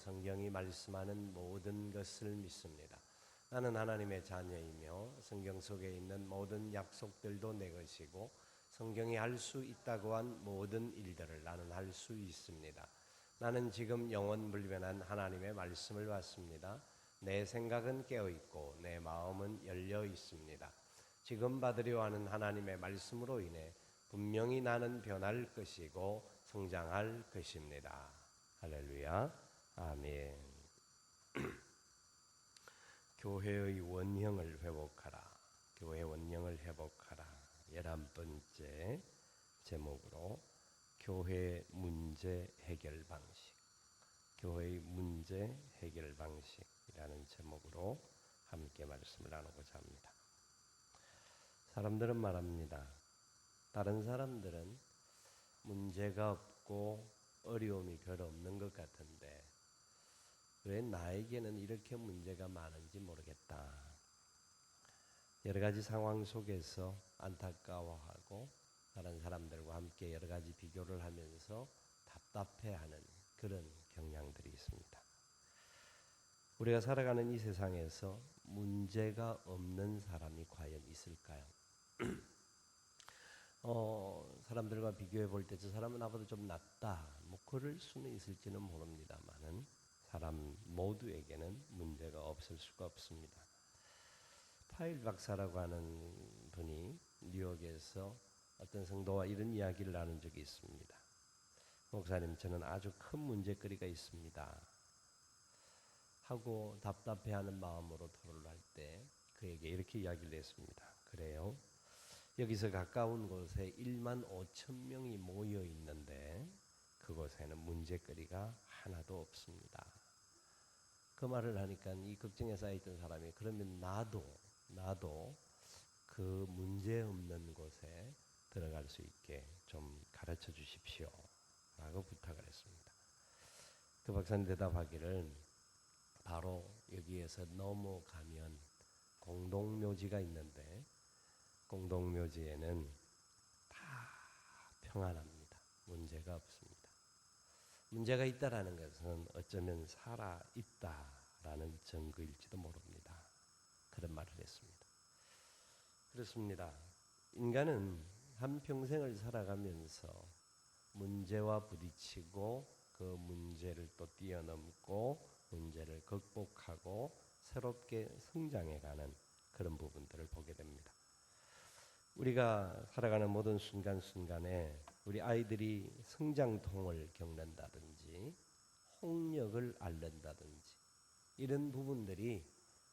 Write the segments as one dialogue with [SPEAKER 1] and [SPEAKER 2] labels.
[SPEAKER 1] 성경이 말씀하는 모든 것을 믿습니다. 나는 하나님의 자녀이며 성경 속에 있는 모든 약속들도 내 것이고 성경이 할 수 있다고 한 모든 일들을 나는 할 수 있습니다. 나는 지금 영원불변한 하나님의 말씀을 받습니다. 내 생각은 깨어있고 내 마음은 열려 있습니다. 지금 받으려 하는 하나님의 말씀으로 인해 분명히 나는 변할 것이고 성장할 것입니다. 할렐루야. 아멘. 교회의 원형을 회복하라. 교회 원형을 회복하라. 11번째 제목으로 교회 문제 해결 방식. 교회의 문제 해결 방식이라는 제목으로 함께 말씀을 나누고자 합니다. 사람들은 말합니다. 다른 사람들은 문제가 없고 어려움이 별로 없는 것 같은데 왜 나에게는 이렇게 문제가 많은지 모르겠다. 여러 가지 상황 속에서 안타까워하고 다른 사람들과 함께 여러 가지 비교를 하면서 답답해하는 그런 경향들이 있습니다. 우리가 살아가는 이 세상에서 문제가 없는 사람이 과연 있을까요? 사람들과 비교해 볼 때 저 사람은 나보다 좀 낫다. 그럴 수는 있을지는 모릅니다만은 사람 모두에게는 문제가 없을 수가 없습니다. 파일 박사라고 하는 분이 뉴욕에서 어떤 성도와 이런 이야기를 나눈 적이 있습니다. 목사님, 저는 아주 큰 문제거리가 있습니다. 하고 답답해하는 마음으로 토론을 할 때 그에게 이렇게 이야기를 했습니다. 그래요? 여기서 가까운 곳에 1만 5천 명이 모여 있는데 그곳에는 문제거리가 하나도 없습니다. 그 말을 하니까 이 걱정에 쌓여있던 사람이 그러면 나도 그 문제 없는 곳에 들어갈 수 있게 좀 가르쳐 주십시오 라고 부탁을 했습니다. 그 박사님 대답하기를 바로 여기에서 넘어가면 공동묘지가 있는데 공동묘지에는 다 평안합니다. 문제가 없습니다. 문제가 있다라는 것은 어쩌면 살아있다라는 증거일지도 모릅니다. 그런 말을 했습니다. 그렇습니다. 인간은 한평생을 살아가면서 문제와 부딪히고 그 문제를 또 뛰어넘고 문제를 극복하고 새롭게 성장해가는 그런 부분들을 보게 됩니다. 우리가 살아가는 모든 순간순간에 우리 아이들이 성장통을 겪는다든지 홍역을 앓는다든지 이런 부분들이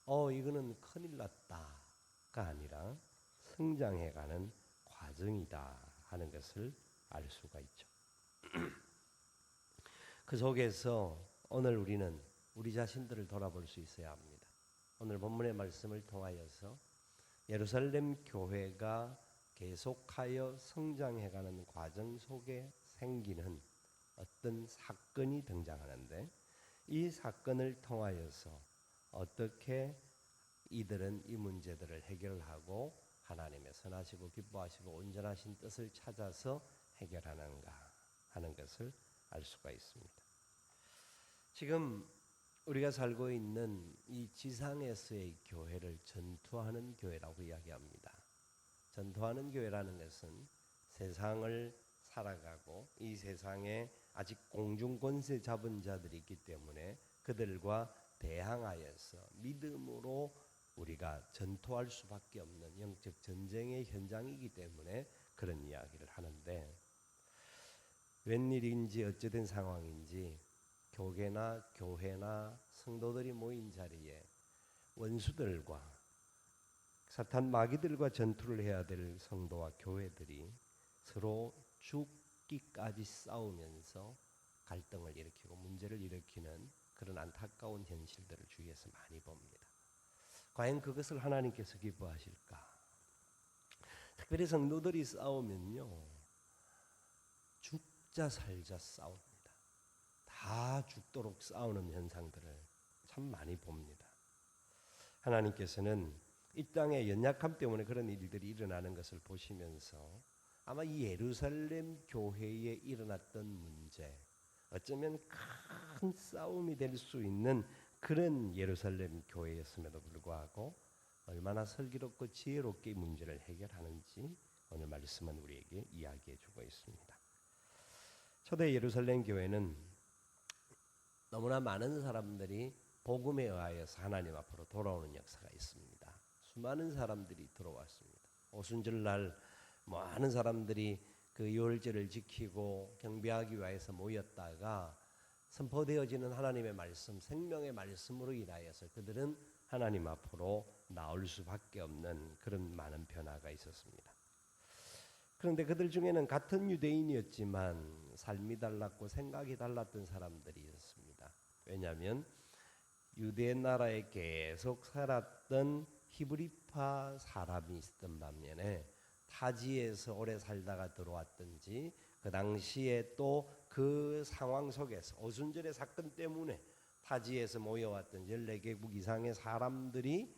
[SPEAKER 1] 이거는 큰일 났다가 아니라 성장해가는 과정이다 하는 것을 알 수가 있죠. 그 속에서 오늘 우리는 우리 자신들을 돌아볼 수 있어야 합니다. 오늘 본문의 말씀을 통하여서 예루살렘 교회가 계속하여 성장해가는 과정 속에 생기는 어떤 사건이 등장하는데 이 사건을 통하여서 어떻게 이들은 이 문제들을 해결하고 하나님의 선하시고 기뻐하시고 온전하신 뜻을 찾아서 해결하는가 하는 것을 알 수가 있습니다. 지금 우리가 살고 있는 이 지상에서의 교회를 전투하는 교회라고 이야기합니다. 전투하는 교회라는 것은 세상을 살아가고 이 세상에 아직 공중권세 잡은 자들이 있기 때문에 그들과 대항하여서 믿음으로 우리가 전투할 수밖에 없는 영적 전쟁의 현장이기 때문에 그런 이야기를 하는데 웬일인지 어찌된 상황인지 교계나 교회나 성도들이 모인 자리에 원수들과 사탄 마귀들과 전투를 해야 될 성도와 교회들이 서로 죽기까지 싸우면서 갈등을 일으키고 문제를 일으키는 그런 안타까운 현실들을 주위에서 많이 봅니다. 과연 그것을 하나님께서 기뻐하실까? 특별히 성도들이 싸우면요, 죽자 살자 싸웁니다. 다 죽도록 싸우는 현상들을 참 많이 봅니다. 하나님께서는 이 땅의 연약함 때문에 그런 일들이 일어나는 것을 보시면서 아마 이 예루살렘 교회에 일어났던 문제, 어쩌면 큰 싸움이 될 수 있는 그런 예루살렘 교회였음에도 불구하고 얼마나 슬기롭고 지혜롭게 이 문제를 해결하는지 오늘 말씀은 우리에게 이야기해 주고 있습니다. 초대 예루살렘 교회는 너무나 많은 사람들이 복음에 의하여서 하나님 앞으로 돌아오는 역사가 있습니다. 수많은 사람들이 들어왔습니다. 오순절날 많은 사람들이 그 유월절을 지키고 경배하기 위해서 모였다가 선포되어지는 하나님의 말씀, 생명의 말씀으로 인하여서 그들은 하나님 앞으로 나올 수밖에 없는 그런 많은 변화가 있었습니다. 그런데 그들 중에는 같은 유대인이었지만 삶이 달랐고 생각이 달랐던 사람들이 있었습니다. 왜냐하면 유대 나라에 계속 살았던 히브리파 사람이 있었던 반면에 타지에서 오래 살다가 들어왔든지 그 당시에 또 그 상황 속에서 오순절의 사건 때문에 타지에서 모여왔던 14개국 이상의 사람들이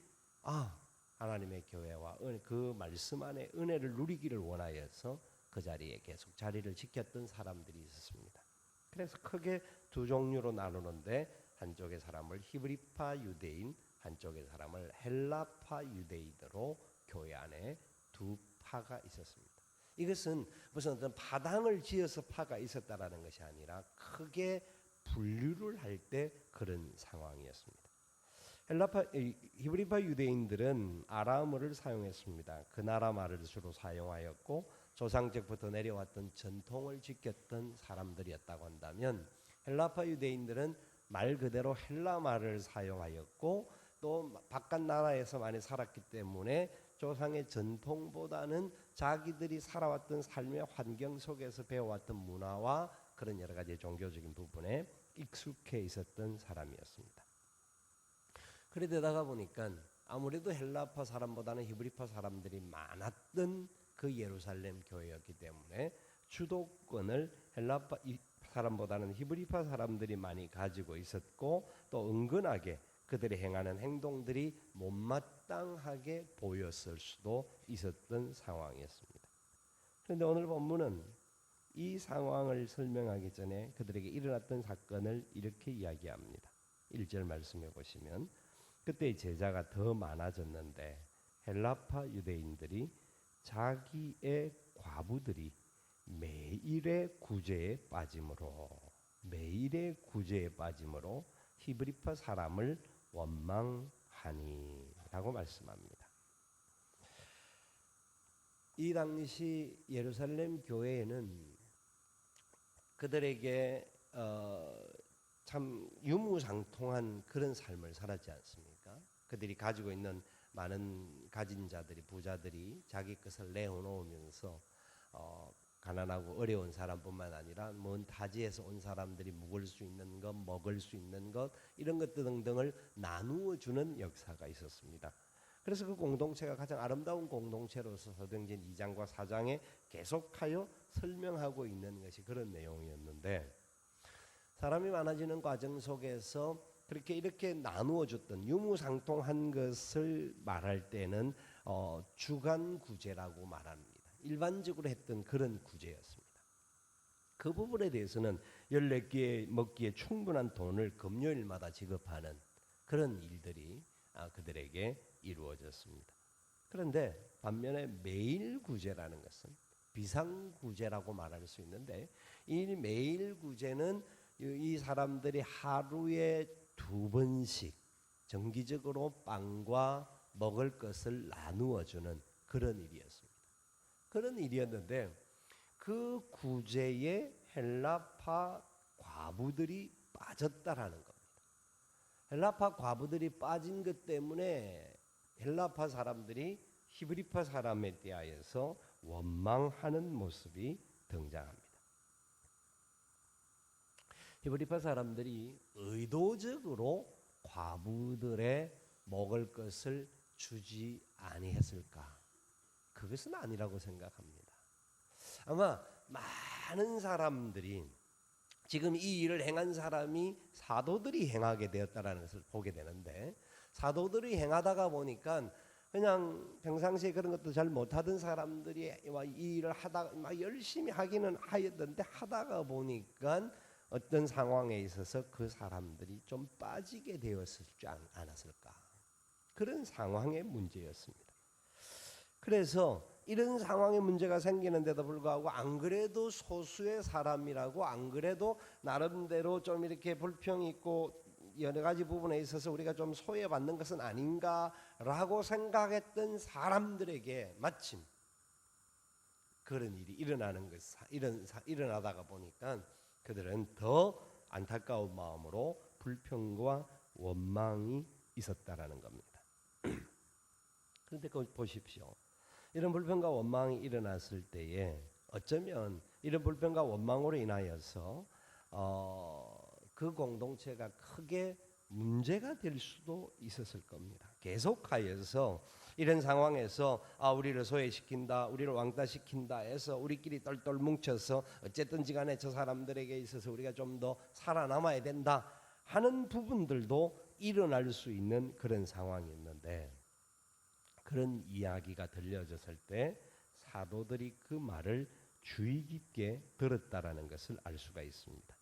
[SPEAKER 1] 하나님의 교회와 그 말씀 안에 은혜를 누리기를 원하여서 그 자리에 계속 자리를 지켰던 사람들이 있었습니다. 그래서 크게 두 종류로 나누는데 한쪽의 사람을 히브리파 유대인, 한쪽의 사람을 헬라파 유대인으로 교회 안에 두 파가 있었습니다. 이것은 무슨 어떤 파당을 지어서 파가 있었다라는 것이 아니라 크게 분류를 할 때 그런 상황이었습니다. 히브리파 유대인들은 아람어를 사용했습니다. 그 나라 말을 주로 사용하였고 조상적부터 내려왔던 전통을 지켰던 사람들이었다고 한다면 헬라파 유대인들은 말 그대로 헬라 말을 사용하였고 또 바깥 나라에서 많이 살았기 때문에 조상의 전통보다는 자기들이 살아왔던 삶의 환경 속에서 배워왔던 문화와 그런 여러 가지 종교적인 부분에 익숙해 있었던 사람이었습니다. 그러다가 보니까 아무래도 헬라파 사람보다는 히브리파 사람들이 많았던 그 예루살렘 교회였기 때문에 주도권을 헬라파 사람보다는 히브리파 사람들이 많이 가지고 있었고 또 은근하게 그들이 행하는 행동들이 못마땅하게 보였을 수도 있었던 상황이었습니다. 그런데 오늘 본문은 이 상황을 설명하기 전에 그들에게 일어났던 사건을 이렇게 이야기합니다. 1절 말씀해 보시면 그때 제자가 더 많아졌는데 헬라파 유대인들이 자기의 과부들이 매일의 구제에 빠짐으로 히브리파 사람을 원망하니라고 말씀합니다. 이 당시 예루살렘 교회에는 그들에게 참 유무상통한 그런 삶을 살았지 않습니까? 그들이 가지고 있는 많은 가진 자들이 부자들이 자기 것을 내어놓으면서 가난하고 어려운 사람뿐만 아니라 먼 타지에서 온 사람들이 묵을 수 있는 것, 먹을 수 있는 것 이런 것들 등등을 나누어 주는 역사가 있었습니다. 그래서 그 공동체가 가장 아름다운 공동체로서 사도행전 2장과 4장에 계속하여 설명하고 있는 것이 그런 내용이었는데 사람이 많아지는 과정 속에서 그렇게 이렇게 나누어 줬던 유무상통한 것을 말할 때는 주간구제라고 말합니다. 일반적으로 했던 그런 구제였습니다. 그 부분에 대해서는 14끼에 먹기에 충분한 돈을 금요일마다 지급하는 그런 일들이 그들에게 이루어졌습니다. 그런데 반면에 매일 구제라는 것은 비상구제라고 말할 수 있는데 이 매일 구제는 이 사람들이 하루에 2번씩 정기적으로 빵과 먹을 것을 나누어 주는 그런 일이었습니다. 그런 일이었는데 그 구제에 헬라파 과부들이 빠졌다라는 겁니다. 헬라파 과부들이 빠진 것 때문에 헬라파 사람들이 히브리파 사람에 대하여서 원망하는 모습이 등장합니다. 히브리파 사람들이 의도적으로 과부들의 먹을 것을 주지 아니했을까? 그것은 아니라고 생각합니다. 아마 많은 사람들이 지금 이 일을 행한 사람이 사도들이 행하게 되었다라는 것을 보게 되는데 사도들이 행하다가 보니까 그냥 평상시에 그런 것도 잘 못하던 사람들이 이 일을 하다가 막 열심히 하기는 하였는데 하다가 보니까 어떤 상황에 있어서 그 사람들이 좀 빠지게 되었을지 않았을까? 그런 상황의 문제였습니다. 그래서 이런 상황에 문제가 생기는데도 불구하고 안 그래도 소수의 사람이라고, 안 그래도 나름대로 좀 이렇게 불평이 있고 여러 가지 부분에 있어서 우리가 좀 소외받는 것은 아닌가라고 생각했던 사람들에게 마침 그런 일이 일어나다가 보니까 그들은 더 안타까운 마음으로 불평과 원망이 있었다라는 겁니다. 그런데 보십시오. 이런 불평과 원망이 일어났을 때에 어쩌면 이런 불평과 원망으로 인하여서 그 공동체가 크게 문제가 될 수도 있었을 겁니다. 계속하여서 이런 상황에서 우리를 소외시킨다, 우리를 왕따시킨다 해서 우리끼리 똘똘 뭉쳐서 어쨌든지 간에 저 사람들에게 있어서 우리가 좀 더 살아남아야 된다 하는 부분들도 일어날 수 있는 그런 상황이었는데, 그런 이야기가 들려졌을 때 사도들이 그 말을 주의 깊게 들었다라는 것을 알 수가 있습니다.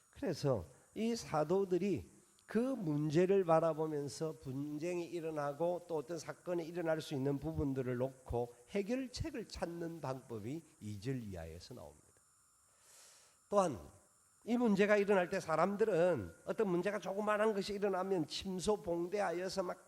[SPEAKER 1] 그래서 이 사도들이 그 문제를 바라보면서 분쟁이 일어나고 또 어떤 사건이 일어날 수 있는 부분들을 놓고 해결책을 찾는 방법이 2절 이하에서 나옵니다. 또한 이 문제가 일어날 때 사람들은 어떤 문제가 조그마한 것이 일어나면 침소봉대하여서 막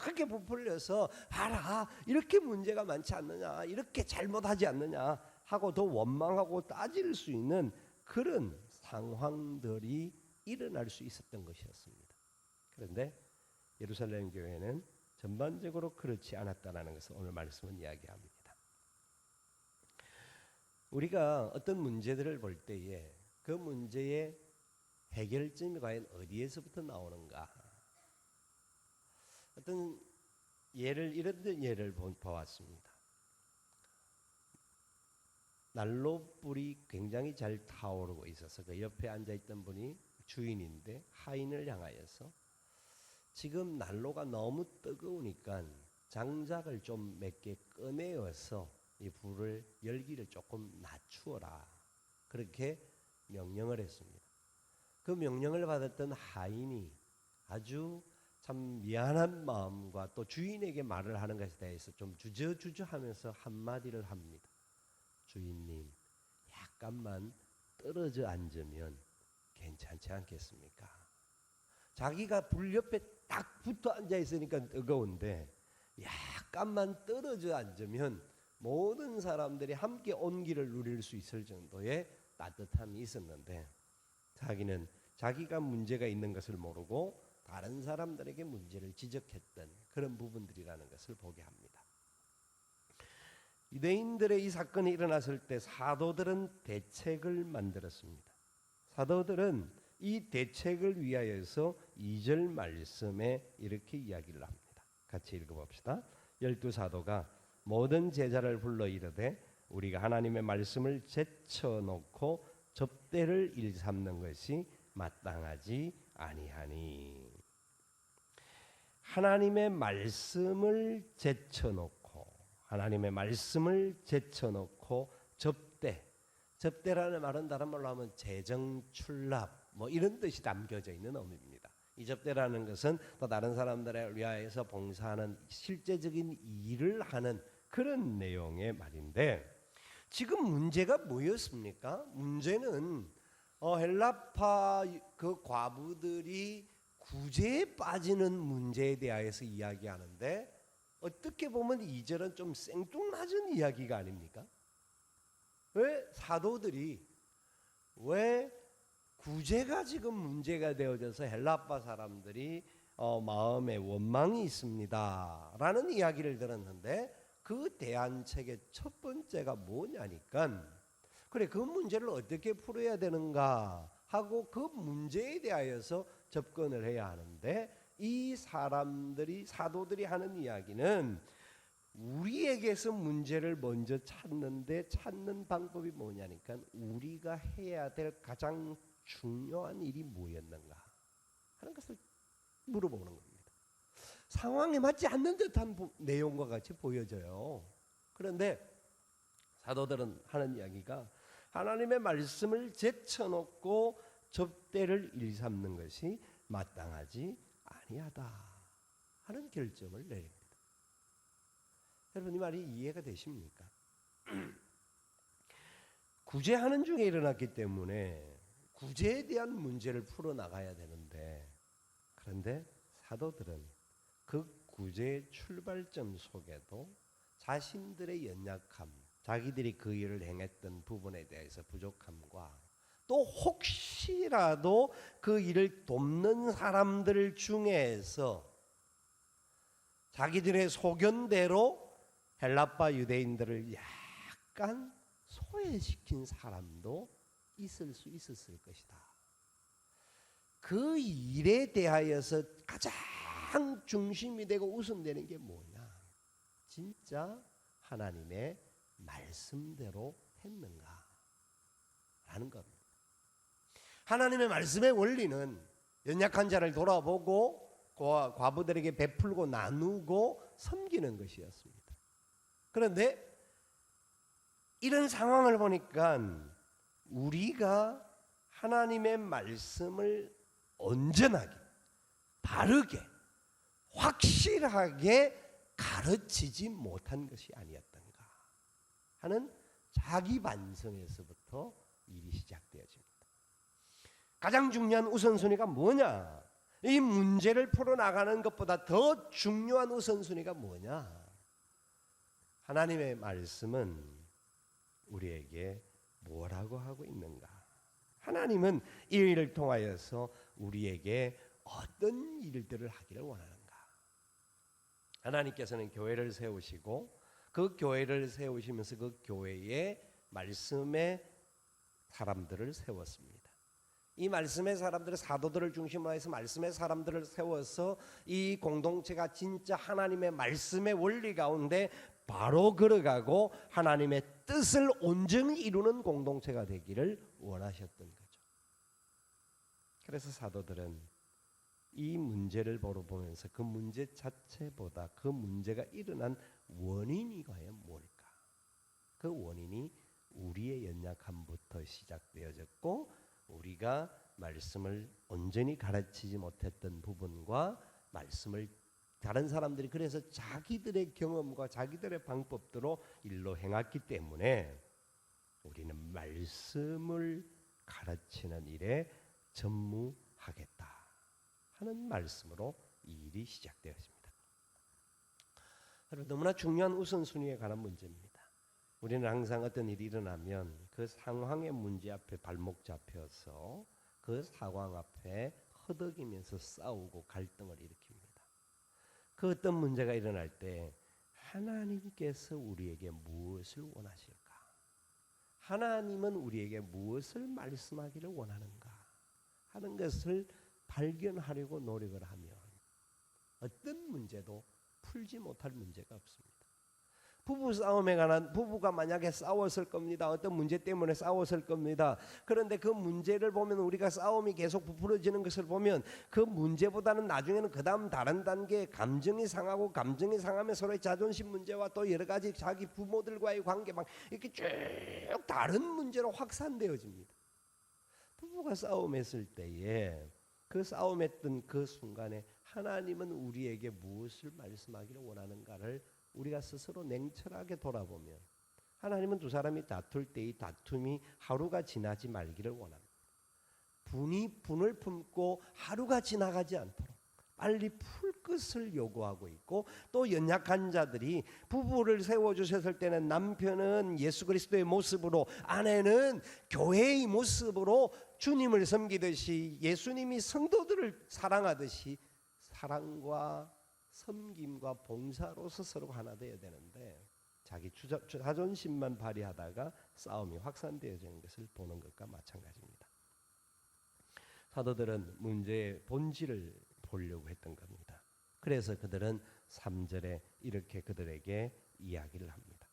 [SPEAKER 1] 크게 부풀려서 봐라, 이렇게 문제가 많지 않느냐, 이렇게 잘못하지 않느냐 하고 더 원망하고 따질 수 있는 그런 상황들이 일어날 수 있었던 것이었습니다. 그런데 예루살렘 교회는 전반적으로 그렇지 않았다는 것을 오늘 말씀은 이야기합니다. 우리가 어떤 문제들을 볼 때에 그 문제의 해결점이 과연 어디에서부터 나오는가? 어떤 이런 예를 보았습니다. 난로불이 굉장히 잘 타오르고 있어서 그 옆에 앉아있던 분이 주인인데 하인을 향하여서 지금 난로가 너무 뜨거우니까 장작을 좀 몇 개 꺼내어서 이 불을 열기를 조금 낮추어라, 그렇게 명령을 했습니다. 그 명령을 받았던 하인이 아주 참 미안한 마음과 또 주인에게 말을 하는 것에 대해서 좀 주저주저하면서 한마디를 합니다. 주인님, 약간만 떨어져 앉으면 괜찮지 않겠습니까? 자기가 불 옆에 딱 붙어 앉아 있으니까 뜨거운데 약간만 떨어져 앉으면 모든 사람들이 함께 온기를 누릴 수 있을 정도의 따뜻함이 있었는데, 자기는 자기가 문제가 있는 것을 모르고 다른 사람들에게 문제를 지적했던 그런 부분들이라는 것을 보게 합니다. 유대인들의 이 사건이 일어났을 때 사도들은 대책을 만들었습니다. 사도들은 이 대책을 위하여서 2절 말씀에 이렇게 이야기를 합니다. 같이 읽어봅시다. 12사도가 모든 제자를 불러 이르되 우리가 하나님의 말씀을 제쳐놓고 접대를 일삼는 것이 마땅하지 아니하니. 하나님의 말씀을 제쳐놓고 접대라는 말은 다른 말로 하면 재정출납 뭐 이런 뜻이 담겨져 있는 의미입니다. 이 접대라는 것은 또 다른 사람들을 위하여서 봉사하는 실제적인 일을 하는 그런 내용의 말인데, 지금 문제가 뭐였습니까? 문제는 헬라파 그 과부들이 구제에 빠지는 문제에 대하여서 이야기하는데, 어떻게 보면 2절은 좀 생뚱맞은 이야기가 아닙니까? 왜 사도들이 왜 구제가 지금 문제가 되어져서 헬라파 사람들이 마음에 원망이 있습니다 라는 이야기를 들었는데, 그 대안책의 첫 번째가 뭐냐니까, 그래 그 문제를 어떻게 풀어야 되는가 하고 그 문제에 대하여서 접근을 해야 하는데, 이 사도들이 하는 이야기는 우리에게서 문제를 먼저 찾는 방법이 뭐냐니까, 우리가 해야 될 가장 중요한 일이 뭐였는가 하는 것을 물어보는 겁니다. 상황에 맞지 않는 듯한 내용과 같이 보여져요. 그런데 사도들은 하는 이야기가 하나님의 말씀을 제쳐놓고 접대를 일삼는 것이 마땅하지 아니하다 하는 결정을 내립니다. 여러분, 이 말이 이해가 되십니까? 구제하는 중에 일어났기 때문에 구제에 대한 문제를 풀어나가야 되는데, 그런데 사도들은 그 구제의 출발점 속에도 자신들의 연약함, 자기들이 그 일을 행했던 부분에 대해서 부족함과 또 혹시라도 그 일을 돕는 사람들 중에서 자기들의 소견대로 헬라파 유대인들을 약간 소외시킨 사람도 있을 수 있었을 것이다. 그 일에 대하여서 가장 중심이 되고 우선되는 게 뭐냐? 진짜 하나님의 말씀대로 했는가? 라는 겁니다. 하나님의 말씀의 원리는 연약한 자를 돌아보고 과부들에게 베풀고 나누고 섬기는 것이었습니다. 그런데 이런 상황을 보니까 우리가 하나님의 말씀을 온전하게, 바르게, 확실하게 가르치지 못한 것이 아니었던가 하는 자기 반성에서부터 일이 시작되어집니다. 가장 중요한 우선순위가 뭐냐? 이 문제를 풀어나가는 것보다 더 중요한 우선순위가 뭐냐? 하나님의 말씀은 우리에게 뭐라고 하고 있는가? 하나님은 이 일을 통하여서 우리에게 어떤 일들을 하기를 원하는가? 하나님께서는 교회를 세우시고 그 교회를 세우시면서 그 교회에 말씀의 사람들을 세웠습니다. 이 말씀의 사람들을, 사도들을 중심으로 해서 말씀의 사람들을 세워서 이 공동체가 진짜 하나님의 말씀의 원리 가운데 바로 걸어가고 하나님의 뜻을 온전히 이루는 공동체가 되기를 원하셨던 거죠. 그래서 사도들은 이 문제를 보면서 그 문제 자체보다 그 문제가 일어난 원인이 과연 뭘까? 그 원인이 우리의 연약함부터 시작되어졌고, 우리가 말씀을 온전히 가르치지 못했던 부분과 말씀을 다른 사람들이 그래서 자기들의 경험과 자기들의 방법대로 일로 행했기 때문에 우리는 말씀을 가르치는 일에 전무하겠다 하는 말씀으로 이 일이 시작되었습니다. 너무나 중요한 우선순위에 관한 문제입니다. 우리는 항상 어떤 일이 일어나면 그 상황의 문제 앞에 발목 잡혀서 그 상황 앞에 허덕이면서 싸우고 갈등을 일으킵니다. 그 어떤 문제가 일어날 때 하나님께서 우리에게 무엇을 원하실까? 하나님은 우리에게 무엇을 말씀하기를 원하는가? 하는 것을 발견하려고 노력을 하면 어떤 문제도 풀지 못할 문제가 없습니다. 부부 싸움에 관한, 부부가 만약에 싸웠을 겁니다. 어떤 문제 때문에 싸웠을 겁니다. 그런데 그 문제를 보면, 우리가 싸움이 계속 부풀어지는 것을 보면 그 문제보다는 나중에는 그 다음 다른 단계에 감정이 상하고, 감정이 상하면 서로의 자존심 문제와 또 여러 가지 자기 부모들과의 관계 막 이렇게 쭉 다른 문제로 확산되어집니다. 부부가 싸움했을 때에 그 싸움했던 그 순간에 하나님은 우리에게 무엇을 말씀하기를 원하는가를 우리가 스스로 냉철하게 돌아보면, 하나님은 두 사람이 다툴 때 이 다툼이 하루가 지나지 말기를 원합니다. 분을 품고 하루가 지나가지 않도록 빨리 풀 것을 요구하고 있고, 또 연약한 자들이 부부를 세워주셨을 때는 남편은 예수 그리스도의 모습으로, 아내는 교회의 모습으로 주님을 섬기듯이 예수님이 성도들을 사랑하듯이 사랑과 섬김과 봉사로서 서로 하나 되어야 되는데, 자기 자존심만 발휘하다가 싸움이 확산되어지는 것을 보는 것과 마찬가지입니다. 사도들은 문제의 본질을 보려고 했던 겁니다. 그래서 그들은 3절에 이렇게 그들에게 이야기를 합니다.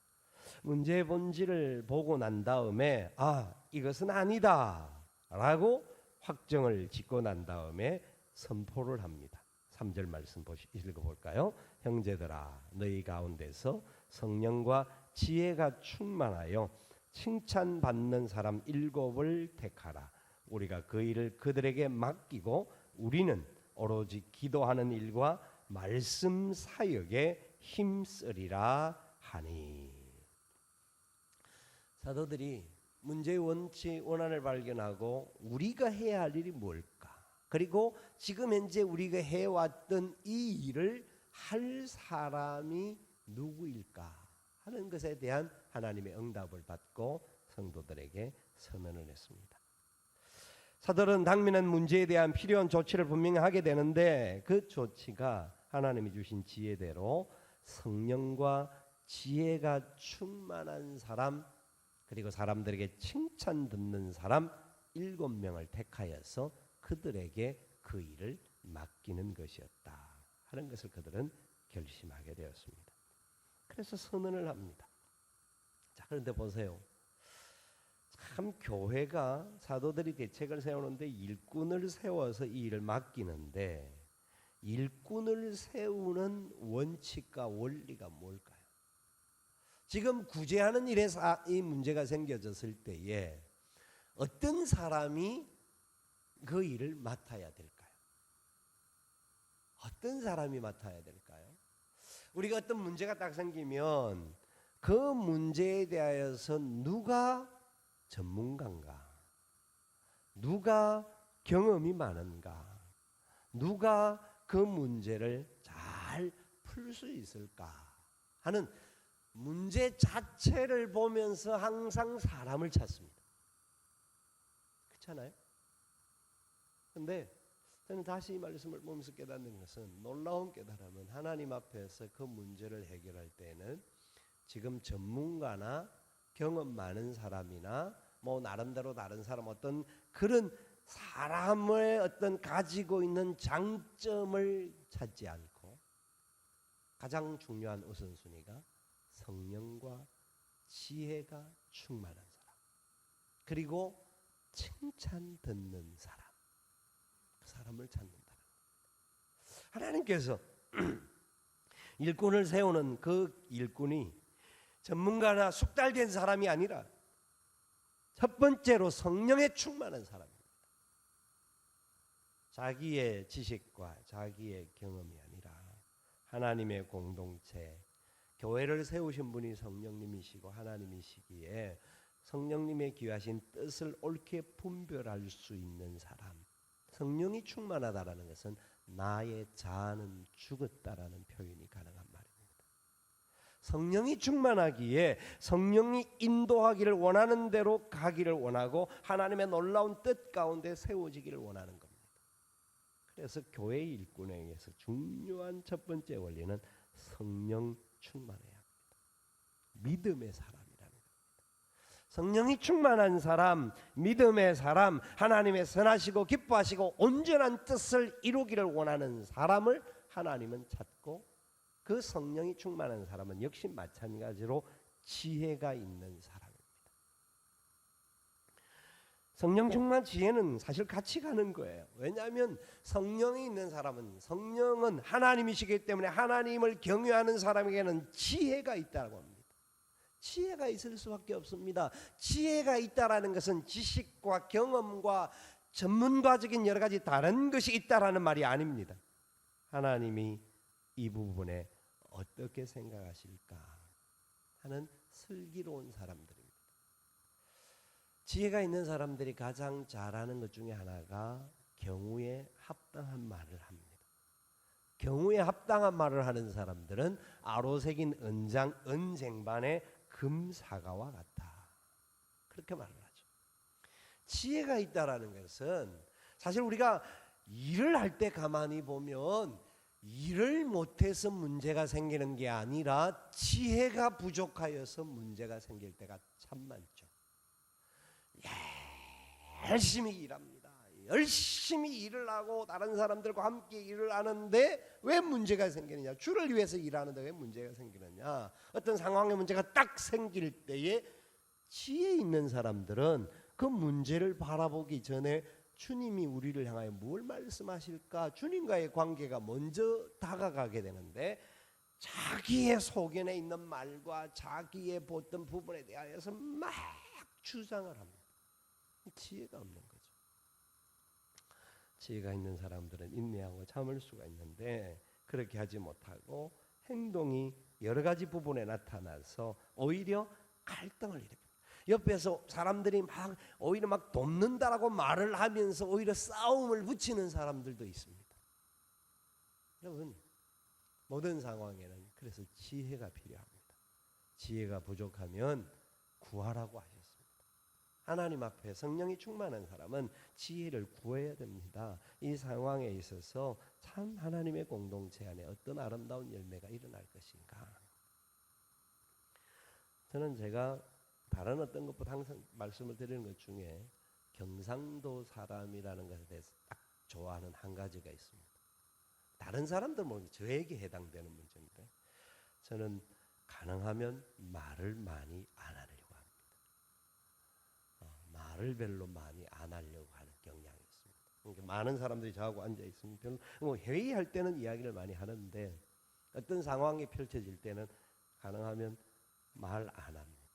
[SPEAKER 1] 문제의 본질을 보고 난 다음에 이것은 아니다 라고 확정을 짓고 난 다음에 선포를 합니다. 3절 말씀 읽어볼까요? 형제들아, 너희 가운데서 성령과 지혜가 충만하여 칭찬받는 사람 7을 택하라. 우리가 그 일을 그들에게 맡기고 우리는 오로지 기도하는 일과 말씀 사역에 힘쓰리라 하니. 사도들이 문제의 원치 원한을 발견하고 우리가 해야 할 일이 뭘까? 그리고 지금 현재 우리가 해왔던 이 일을 할 사람이 누구일까 하는 것에 대한 하나님의 응답을 받고 성도들에게 선언을 했습니다. 사도들은 당면한 문제에 대한 필요한 조치를 분명히 하게 되는데 그 조치가 하나님이 주신 지혜대로 성령과 지혜가 충만한 사람, 그리고 사람들에게 칭찬 듣는 사람 7명을 택하여서 그들에게 그 일을 맡기는 것이었다 하는 것을 그들은 결심하게 되었습니다. 그래서 선언을 합니다. 자, 그런데 보세요. 참 교회가 사도들이 대책을 세우는데 일꾼을 세워서 이 일을 맡기는데 일꾼을 세우는 원칙과 원리가 뭘까요? 지금 구제하는 일에 이 문제가 생겨졌을 때에 어떤 사람이 그 일을 맡아야 될까요? 어떤 사람이 맡아야 될까요? 우리가 어떤 문제가 딱 생기면 그 문제에 대하여서 누가 전문가인가? 누가 경험이 많은가? 누가 그 문제를 잘 풀 수 있을까? 하는 문제 자체를 보면서 항상 사람을 찾습니다. 그렇잖아요? 그런데 저는 다시 이 말씀을 보면서 깨닫는 것은 놀라운 깨달음은 하나님 앞에서 그 문제를 해결할 때는 지금 전문가나 경험 많은 사람이나 뭐 나름대로 다른 사람 어떤 그런 사람의 어떤 가지고 있는 장점을 찾지 않고 가장 중요한 우선순위가 성령과 지혜가 충만한 사람, 그리고 칭찬 듣는 사람, 그 사람을 찾는다는 겁니다. 하나님께서 일꾼을 세우는 그 일꾼이 전문가나 숙달된 사람이 아니라 첫 번째로 성령에 충만한 사람입니다. 자기의 지식과 자기의 경험이 아니라 하나님의 공동체, 교회를 세우신 분이 성령님이시고 하나님이시기에 성령님의 귀하신 뜻을 옳게 분별할 수 있는 사람, 성령이 충만하다라는 것은 나의 자아는 죽었다라는 표현이 가능한 말입니다. 성령이 충만하기에 성령이 인도하기를 원하는 대로 가기를 원하고 하나님의 놀라운 뜻 가운데 세워지기를 원하는 겁니다. 그래서 교회 일꾼에게서 중요한 첫 번째 원리는 성령 충만해야 합니다. 믿음의 사람이라는 겁니다. 성령이 충만한 사람, 믿음의 사람, 하나님의 선하시고 기뻐하시고 온전한 뜻을 이루기를 원하는 사람을 하나님은 찾고 그 성령이 충만한 사람은 역시 마찬가지로 지혜가 있는 사람입니다. 성령 충만 지혜는 사실 같이 가는 거예요. 왜냐하면 성령이 있는 사람은 성령은 하나님이시기 때문에 하나님을 경외하는 사람에게는 지혜가 있다고 합니다. 지혜가 있을 수밖에 없습니다. 지혜가 있다라는 것은 지식과 경험과 전문가적인 여러 가지 다른 것이 있다라는 말이 아닙니다. 하나님이 이 부분에 어떻게 생각하실까 하는 슬기로운 사람들입니다. 지혜가 있는 사람들이 가장 잘하는 것 중에 하나가 경우에 합당한 말을 합니다. 경우에 합당한 말을 하는 사람들은 아로새긴 은쟁반의 금사과와 같다. 그렇게 말을 하죠. 지혜가 있다라는 것은 사실 우리가 일을 할 때 가만히 보면 일을 못해서 문제가 생기는 게 아니라 지혜가 부족하여서 문제가 생길 때가 참 많죠. 열심히 일합니다. 열심히 일을 하고 다른 사람들과 함께 일을 하는데 왜 문제가 생기느냐? 주를 위해서 일하는데 왜 문제가 생기느냐? 어떤 상황에 문제가 딱 생길 때에 지혜 있는 사람들은 그 문제를 바라보기 전에 주님이 우리를 향하여 뭘 말씀하실까? 주님과의 관계가 먼저 다가가게 되는데 자기의 소견에 있는 말과 자기의 어떤 부분에 대하여서 막 주장을 합니다. 지혜가 없는 거죠. 지혜가 있는 사람들은 인내하고 참을 수가 있는데 그렇게 하지 못하고 행동이 여러 가지 부분에 나타나서 오히려 갈등을 일으킵니다. 옆에서 사람들이 오히려 돕는다라고 말을 하면서 오히려 싸움을 붙이는 사람들도 있습니다. 여러분, 모든 상황에는 그래서 지혜가 필요합니다. 지혜가 부족하면 구하라고 하셨습니다. 하나님 앞에 성령이 충만한 사람은 지혜를 구해야 됩니다. 이 상황에 있어서 참 하나님의 공동체 안에 어떤 아름다운 열매가 일어날 것인가. 저는 제가 다른 어떤 것보다 항상 말씀을 드리는 것 중에 경상도 사람이라는 것에 대해서 딱 좋아하는 한 가지가 있습니다. 다른 사람들 모르겠는데 저에게 해당되는 문제인데 저는 가능하면 말을 많이 안 하려고 합니다. 말을 별로 많이 안 하려고 하는 경향이 있습니다. 그러니까 많은 사람들이 저하고 앉아 있으면 별로 회의할 때는 이야기를 많이 하는데 어떤 상황이 펼쳐질 때는 가능하면 말 안 합니다.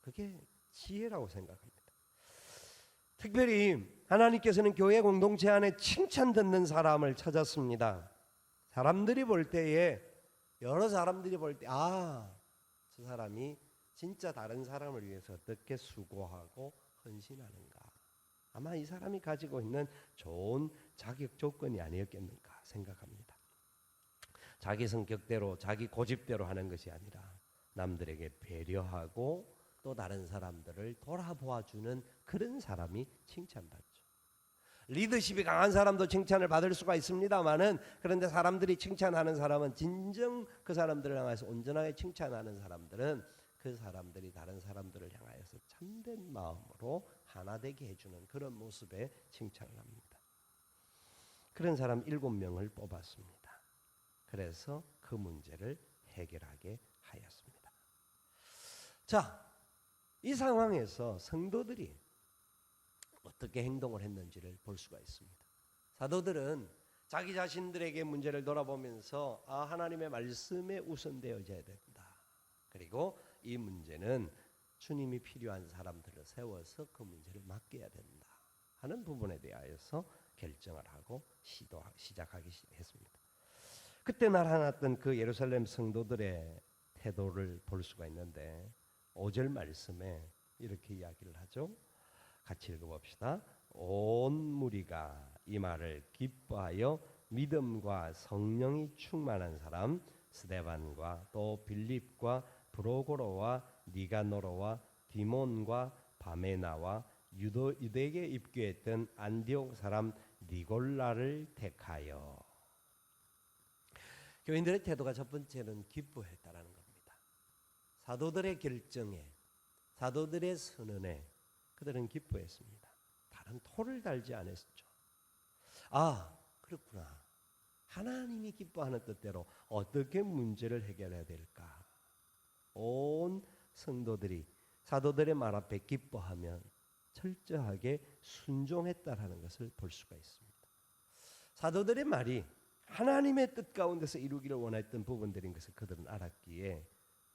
[SPEAKER 1] 그게 지혜라고 생각합니다. 특별히 하나님께서는 교회 공동체 안에 칭찬 듣는 사람을 찾았습니다. 사람들이 볼 때에 여러 사람들이 볼 때 저 사람이 진짜 다른 사람을 위해서 어떻게 수고하고 헌신하는가. 아마 이 사람이 가지고 있는 좋은 자격 조건이 아니었겠는가 생각합니다. 자기 성격대로 자기 고집대로 하는 것이 아니라 남들에게 배려하고 또 다른 사람들을 돌아보아주는 그런 사람이 칭찬받죠. 리더십이 강한 사람도 칭찬을 받을 수가 있습니다만은 그런데 사람들이 칭찬하는 사람은 진정 그 사람들을 향해서 온전하게 칭찬하는 사람들은 그 사람들이 다른 사람들을 향하여서 참된 마음으로 하나 되게 해주는 그런 모습에 칭찬을 합니다. 그런 사람 7명을 뽑았습니다. 그래서 그 문제를 해결하게 하였습니다. 자, 이 상황에서 성도들이 어떻게 행동을 했는지를 볼 수가 있습니다. 사도들은 자기 자신들에게 문제를 돌아보면서 하나님의 말씀에 우선되어져야 된다. 그리고 이 문제는 주님이 필요한 사람들을 세워서 그 문제를 맡겨야 된다 하는 부분에 대하여서 결정을 하고 시작하기 했습니다. 그때 나타났던 그 예루살렘 성도들의 태도를 볼 수가 있는데 5절 말씀에 이렇게 이야기를 하죠. 같이 읽어봅시다. 온 무리가 이 말을 기뻐하여 믿음과 성령이 충만한 사람 스데반과 또 빌립과 브로고로와 니가노로와 디몬과 바메나와 유대에 입교했던 안디옥 사람 니골라를 택하여. 교인들의 태도가 첫 번째는 기뻐했다라는 겁니다. 사도들의 결정에, 사도들의 선언에 그들은 기뻐했습니다. 다른 토를 달지 않았죠. 그렇구나. 하나님이 기뻐하는 뜻대로 어떻게 문제를 해결해야 될까? 온 성도들이 사도들의 말 앞에 기뻐하면 철저하게 순종했다라는 것을 볼 수가 있습니다. 사도들의 말이 하나님의 뜻 가운데서 이루기를 원했던 부분들인 것을 그들은 알았기에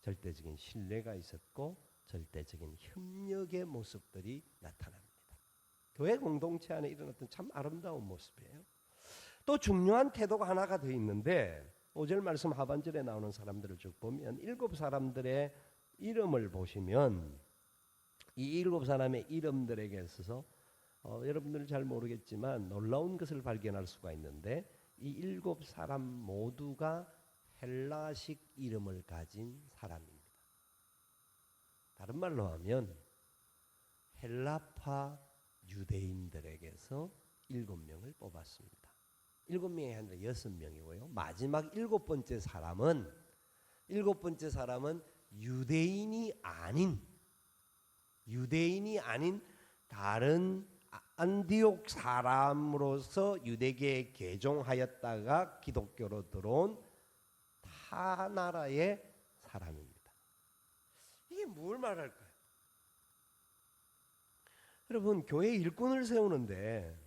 [SPEAKER 1] 절대적인 신뢰가 있었고 절대적인 협력의 모습들이 나타납니다. 교회 공동체 안에 일어났던 참 아름다운 모습이에요. 또 중요한 태도가 하나가 더 있는데 5절 말씀 하반절에 나오는 사람들을 쭉 보면 7 사람들의 이름을 보시면 이 7 사람의 이름들에게 있어서 여러분들은 잘 모르겠지만 놀라운 것을 발견할 수가 있는데 이 7 사람 모두가 헬라식 이름을 가진 사람입니다. 다른 말로 하면 헬라파 유대인들에게서 7명을 뽑았습니다. 7명이 아니라 6명이고요. 마지막 7번째 사람은 유대인이 아닌 다른 안디옥 사람으로서 유대계에 개종하였다가 기독교로 들어온 타 나라의 사람입니다. 이게 뭘 말할까요? 여러분, 교회 일꾼을 세우는데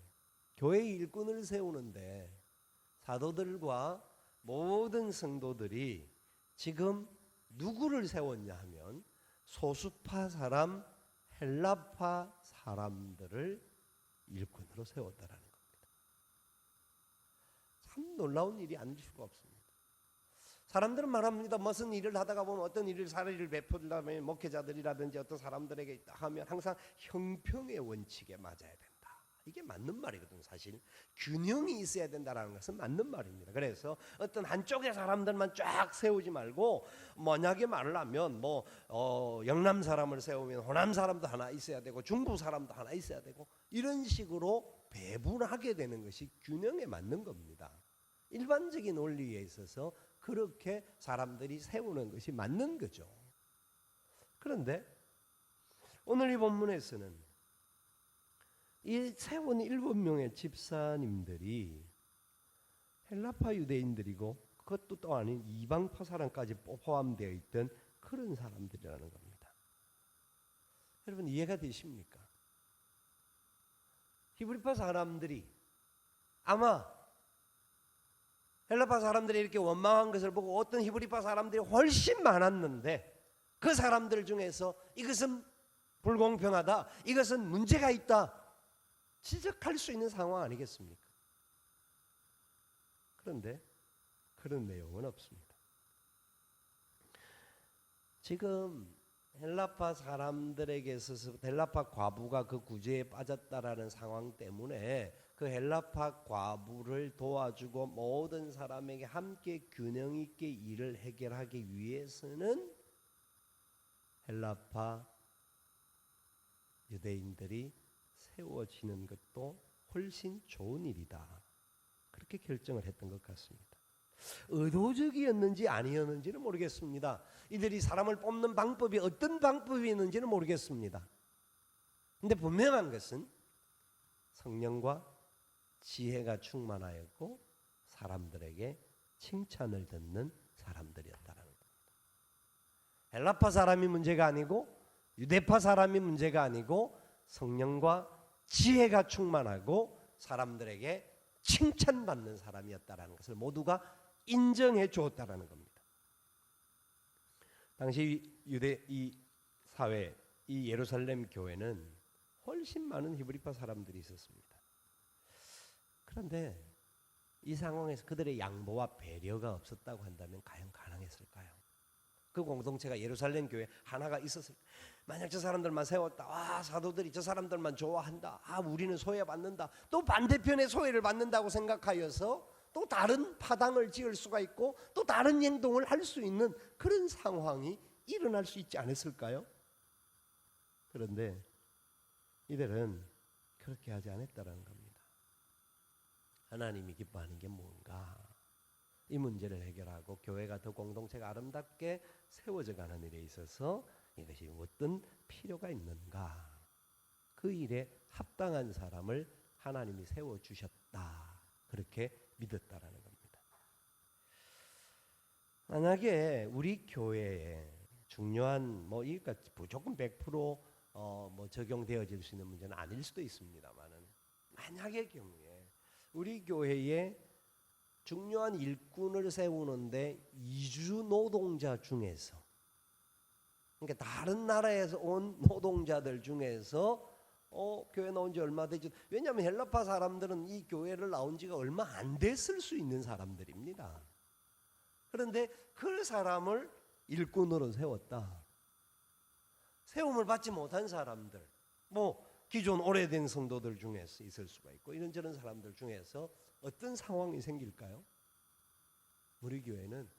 [SPEAKER 1] 사도들과 모든 성도들이 지금 누구를 세웠냐 하면 소수파 사람 헬라파 사람들을 일꾼으로 세웠다라는 겁니다. 참 놀라운 일이 아닐 수가 없습니다. 사람들은 말합니다. 무슨 일을 하다가 보면 어떤 일을 사례를 베풀려면 목회자들이라든지 어떤 사람들에게 있다 하면 항상 형평의 원칙에 맞아야 된다. 이게 맞는 말이거든요. 사실 균형이 있어야 된다는 것은 맞는 말입니다. 그래서 어떤 한쪽의 사람들만 쫙 세우지 말고 만약에 말을 하면 영남 사람을 세우면 호남 사람도 하나 있어야 되고 중부 사람도 하나 있어야 되고 이런 식으로 배분하게 되는 것이 균형에 맞는 겁니다. 일반적인 원리에 있어서 그렇게 사람들이 세우는 것이 맞는 거죠. 그런데 오늘 이 본문에서는 이 세운 7명의 집사님들이 헬라파 유대인들이고 그것도 또 아닌 이방파 사람까지 포함되어 있던 그런 사람들이라는 겁니다. 여러분 이해가 되십니까? 히브리파 사람들이 아마 헬라파 사람들이 이렇게 원망한 것을 보고 어떤 히브리파 사람들이 훨씬 많았는데 그 사람들 중에서 이것은 불공평하다, 이것은 문제가 있다 지적할 수 있는 상황 아니겠습니까? 그런데 그런 내용은 없습니다. 지금 헬라파 사람들에게 있어서 헬라파 과부가 그 구제에 빠졌다라는 상황 때문에 그 헬라파 과부를 도와주고 모든 사람에게 함께 균형 있게 일을 해결하기 위해서는 헬라파 유대인들이 세워지는 것도 훨씬 좋은 일이다. 그렇게 결정을 했던 것 같습니다. 의도적이었는지 아니었는지는 모르겠습니다. 이들이 사람을 뽑는 방법이 어떤 방법이었는지는 모르겠습니다. 그런데 분명한 것은 성령과 지혜가 충만하였고 사람들에게 칭찬을 듣는 사람들이었다는 겁니다. 헬라파 사람이 문제가 아니고 유대파 사람이 문제가 아니고 성령과 지혜가 충만하고 사람들에게 칭찬받는 사람이었다는 것을 모두가 인정해 주었다는 겁니다. 당시 유대 이 사회, 이 예루살렘 교회는 훨씬 많은 히브리파 사람들이 있었습니다. 그런데 이 상황에서 그들의 양보와 배려가 없었다고 한다면 과연 가능했을까요? 그 공동체가 예루살렘 교회 하나가 있었을 때 만약 저 사람들만 세웠다, 와 사도들이 저 사람들만 좋아한다, 우리는 소외받는다, 또 반대편에 소외를 받는다고 생각하여서 또 다른 파당을 지을 수가 있고 또 다른 행동을 할 수 있는 그런 상황이 일어날 수 있지 않았을까요? 그런데 이들은 그렇게 하지 않았다는 겁니다. 하나님이 기뻐하는 게 뭔가? 이 문제를 해결하고 교회가 더 공동체가 아름답게 세워져 가는 일에 있어서 이것이 어떤 필요가 있는가? 그 일에 합당한 사람을 하나님이 세워주셨다. 그렇게 믿었다라는 겁니다. 만약에 우리 교회에 중요한 이가 무조건 100% 적용되어질 수 있는 문제는 아닐 수도 있습니다만은 만약의 경우에 우리 교회에 중요한 일꾼을 세우는데 이주 노동자 중에서 그러니까 다른 나라에서 온 노동자들 중에서 교회 나온 지 얼마 되죠? 왜냐하면 헬라파 사람들은 이 교회를 나온 지가 얼마 안 됐을 수 있는 사람들입니다. 그런데 그 사람을 일꾼으로 세웠다. 세움을 받지 못한 사람들, 기존 오래된 성도들 중에서 있을 수가 있고 이런저런 사람들 중에서 어떤 상황이 생길까요? 우리 교회는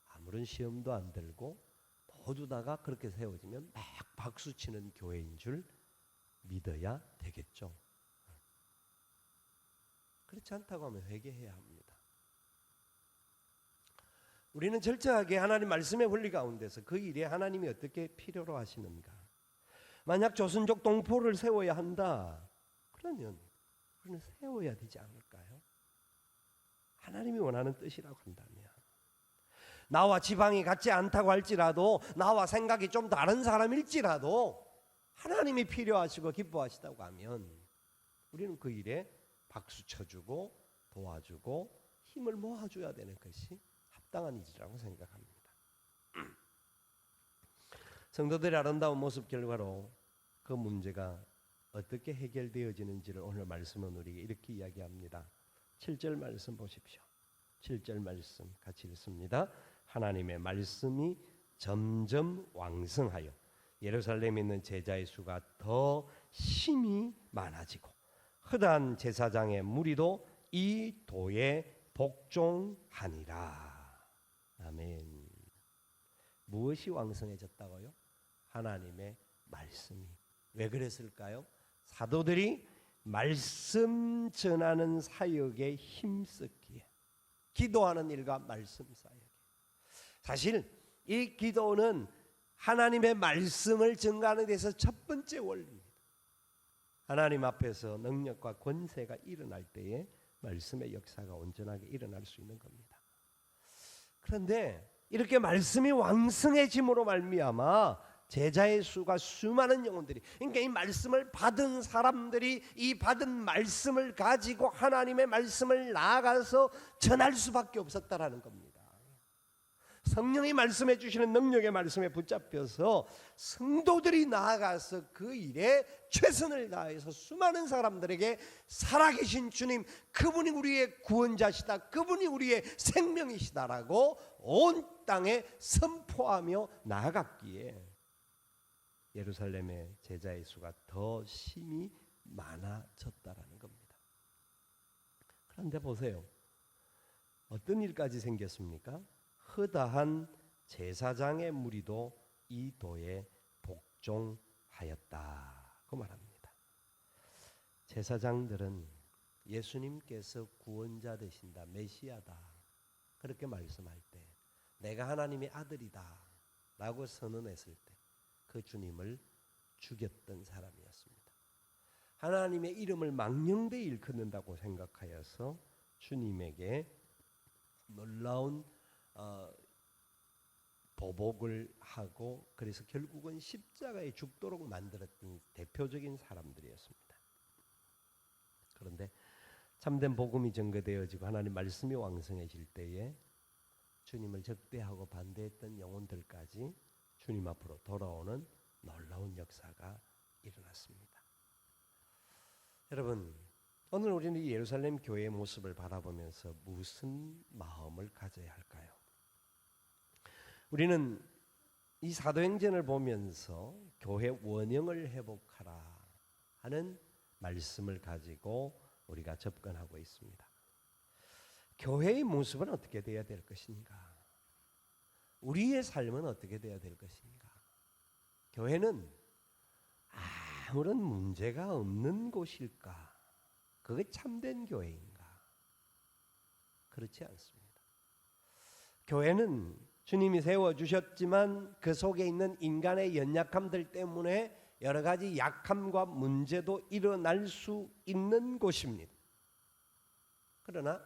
[SPEAKER 1] 아무런 시험도 안 들고 모두 다가 그렇게 세워지면 막 박수치는 교회인 줄 믿어야 되겠죠. 그렇지 않다고 하면 회개해야 합니다. 우리는 철저하게 하나님 말씀의 원리 가운데서 그 일에 하나님이 어떻게 필요로 하시는가. 만약 조선족 동포를 세워야 한다. 그러면 우리는 세워야 되지 않을까요? 하나님이 원하는 뜻이라고 한다면 나와 지방이 같지 않다고 할지라도 나와 생각이 좀 다른 사람일지라도 하나님이 필요하시고 기뻐하시다고 하면 우리는 그 일에 박수 쳐주고 도와주고 힘을 모아줘야 되는 것이 합당한 일이라고 생각합니다. 성도들의 아름다운 모습 결과로 그 문제가 어떻게 해결되어지는지를 오늘 말씀은 우리에게 이렇게 이야기합니다. 7절 말씀 보십시오. 7절 말씀 같이 읽습니다. 하나님의 말씀이 점점 왕성하여 예루살렘에 있는 제자의 수가 더 심히 많아지고 허다한 제사장의 무리도 이 도에 복종하니라. 아멘. 무엇이 왕성해졌다고요? 하나님의 말씀이. 왜 그랬을까요? 사도들이 말씀 전하는 사역에 힘썼기에, 기도하는 일과 말씀 사역에. 사실 이 기도는 하나님의 말씀을 전가하는 데서 첫 번째 원리입니다. 하나님 앞에서 능력과 권세가 일어날 때에 말씀의 역사가 온전하게 일어날 수 있는 겁니다. 그런데 이렇게 말씀이 왕성해짐으로 말미암아 제자의 수가 수많은 영혼들이, 그러니까 이 말씀을 받은 사람들이 이 받은 말씀을 가지고 하나님의 말씀을 나아가서 전할 수밖에 없었다라는 겁니다. 성령이 말씀해 주시는 능력의 말씀에 붙잡혀서 성도들이 나아가서 그 일에 최선을 다해서 수많은 사람들에게 살아계신 주님, 그분이 우리의 구원자시다, 그분이 우리의 생명이시다라고 온 땅에 선포하며 나아갔기에 예루살렘의 제자의 수가 더 심히 많아졌다라는 겁니다. 그런데 보세요. 어떤 일까지 생겼습니까? 허다한 제사장의 무리도 이 도에 복종하였다고 말합니다. 제사장들은 예수님께서 구원자 되신다, 메시아다 그렇게 말씀할 때 내가 하나님의 아들이다 라고 선언했을 때 그 주님을 죽였던 사람이었습니다. 하나님의 이름을 망령되이 일컫는다고 생각하여서 주님에게 놀라운 보복을 하고, 그래서 결국은 십자가에 죽도록 만들었던 대표적인 사람들이었습니다. 그런데 참된 복음이 전개되어지고 하나님 말씀이 왕성해질 때에 주님을 적대하고 반대했던 영혼들까지 주님 앞으로 돌아오는 놀라운 역사가 일어났습니다. 여러분, 오늘 우리는 이 예루살렘 교회의 모습을 바라보면서 무슨 마음을 가져야 할까요? 우리는 이 사도행전을 보면서 교회 원형을 회복하라 하는 말씀을 가지고 우리가 접근하고 있습니다. 교회의 모습은 어떻게 되어야 될 것인가? 우리의 삶은 어떻게 되어야 될 것인가? 교회는 아무런 문제가 없는 곳일까? 그게 참된 교회인가? 그렇지 않습니다. 교회는 주님이 세워주셨지만 그 속에 있는 인간의 연약함들 때문에 여러 가지 약함과 문제도 일어날 수 있는 곳입니다. 그러나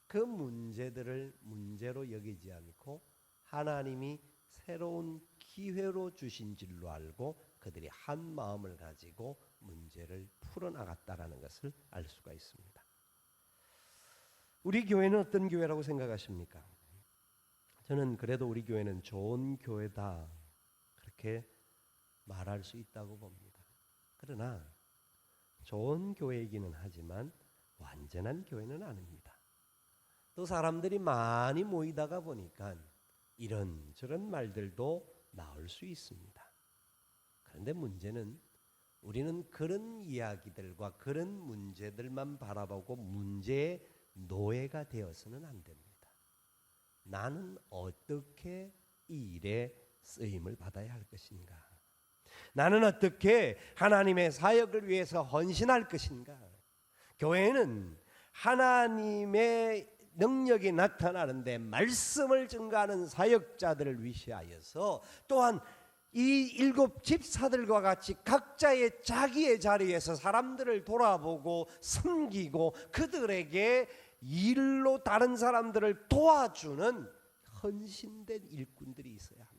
[SPEAKER 1] 그 문제들을 문제로 여기지 않고 하나님이 새로운 기회로 주신 줄로 알고 그들이 한 마음을 가지고 문제를 풀어나갔다라는 것을 알 수가 있습니다. 우리 교회는 어떤 교회라고 생각하십니까? 저는 그래도 우리 교회는 좋은 교회다 그렇게 말할 수 있다고 봅니다. 그러나 좋은 교회이기는 하지만 완전한 교회는 아닙니다. 또 사람들이 많이 모이다가 보니까 이런저런 말들도 나올 수 있습니다. 그런데 문제는 우리는 그런 이야기들과 그런 문제들만 바라보고 문제의 노예가 되어서는 안 됩니다. 나는 어떻게 이 일에 쓰임을 받아야 할 것인가? 나는 어떻게 하나님의 사역을 위해서 헌신할 것인가? 교회는 하나님의 능력이 나타나는데 말씀을 증가하는 사역자들을 위시하여서 또한 이 7 집사들과 같이 각자의 자기의 자리에서 사람들을 돌아보고 섬기고 그들에게 일로 다른 사람들을 도와주는 헌신된 일꾼들이 있어야 합니다.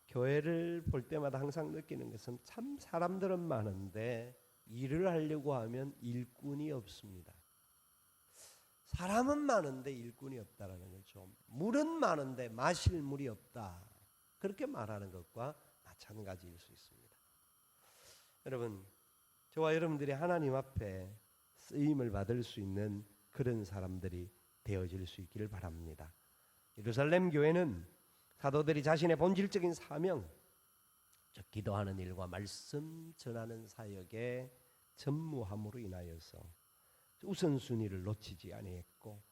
[SPEAKER 1] 교회를 볼 때마다 항상 느끼는 것은 참 사람들은 많은데 일을 하려고 하면 일꾼이 없습니다. 사람은 많은데 일꾼이 없다라는 거죠. 물은 많은데 마실 물이 없다. 그렇게 말하는 것과 마찬가지일 수 있습니다. 여러분, 저와 여러분들이 하나님 앞에 쓰임을 받을 수 있는 그런 사람들이 되어질 수 있기를 바랍니다. 예루살렘 교회는 사도들이 자신의 본질적인 사명, 즉 기도하는 일과 말씀 전하는 사역에 전무함으로 인하여서 우선순위를 놓치지 아니했고,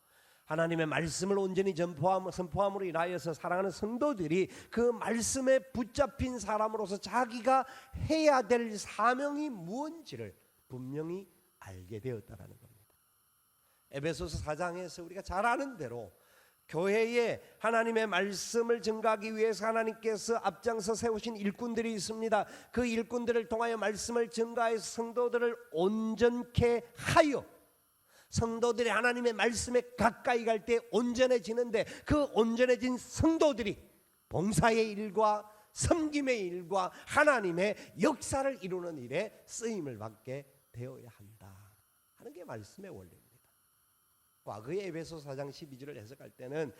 [SPEAKER 1] 하나님의 말씀을 온전히 선포함으로 인하여서 사랑하는 성도들이 그 말씀에 붙잡힌 사람으로서 자기가 해야 될 사명이 무엇인지를 분명히 알게 되었다라는 겁니다. 에베소서 4장에서 우리가 잘 아는 대로 교회에 하나님의 말씀을 증거하기 위해서 하나님께서 앞장서 세우신 일꾼들이 있습니다. 그 일꾼들을 통하여 말씀을 증거해서 성도들을 온전케 하여 성도들이 하나님의 말씀에 가까이 갈 때 온전해지는데, 그 온전해진 성도들이 봉사의 일과 섬김의 일과 하나님의 역사를 이루는 일에 쓰임을 받게 되어야 한다 하는 게 말씀의 원리입니다. 과거의 에베소 4장 12절을 해석할 때는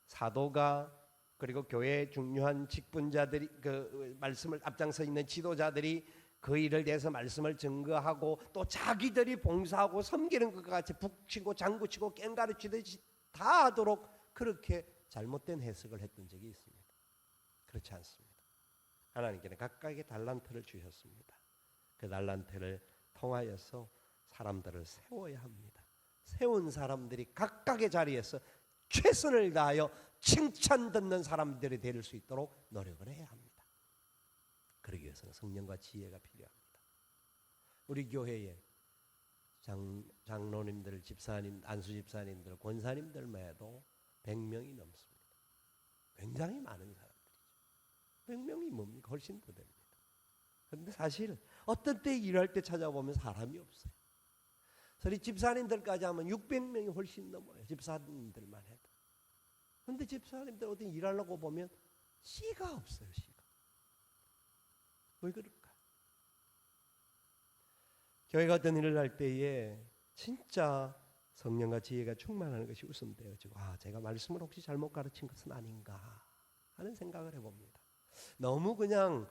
[SPEAKER 1] 사도가 그리고 교회의 중요한 직분자들이, 그 말씀을 앞장서 있는 지도자들이 그 일을 위해서 말씀을 증거하고 또 자기들이 봉사하고 섬기는 것과 같이 북치고 장구치고 깽가르치듯이 다 하도록 그렇게 잘못된 해석을 했던 적이 있습니다. 그렇지 않습니다. 하나님께는 각각의 달란트를 주셨습니다. 그 달란트를 통하여서 사람들을 세워야 합니다. 세운 사람들이 각각의 자리에서 최선을 다하여 칭찬 듣는 사람들이 될 수 있도록 노력을 해야 합니다. 그러기 위해서는 성령과 지혜가 필요합니다. 우리 교회에 장로님들, 집사님, 안수 집사님들, 권사님들만 해도 100명이 넘습니다. 굉장히 많은 사람들이죠. 100명이 뭡니까? 훨씬 더 됩니다. 그런데 사실 어떤 때 일할 때 찾아보면 사람이 없어요. 저희 집사님들까지 하면 600명이 훨씬 넘어요. 집사님들만 해도. 그런데 집사님들 어디 일하려고 보면 씨가 없어요. 씨가. 왜 그럴까? 교회가 어떤 일을 할 때에 진짜 성령과 지혜가 충만하는 것이 우선되어지고, 제가 말씀을 혹시 잘못 가르친 것은 아닌가 하는 생각을 해봅니다. 너무 그냥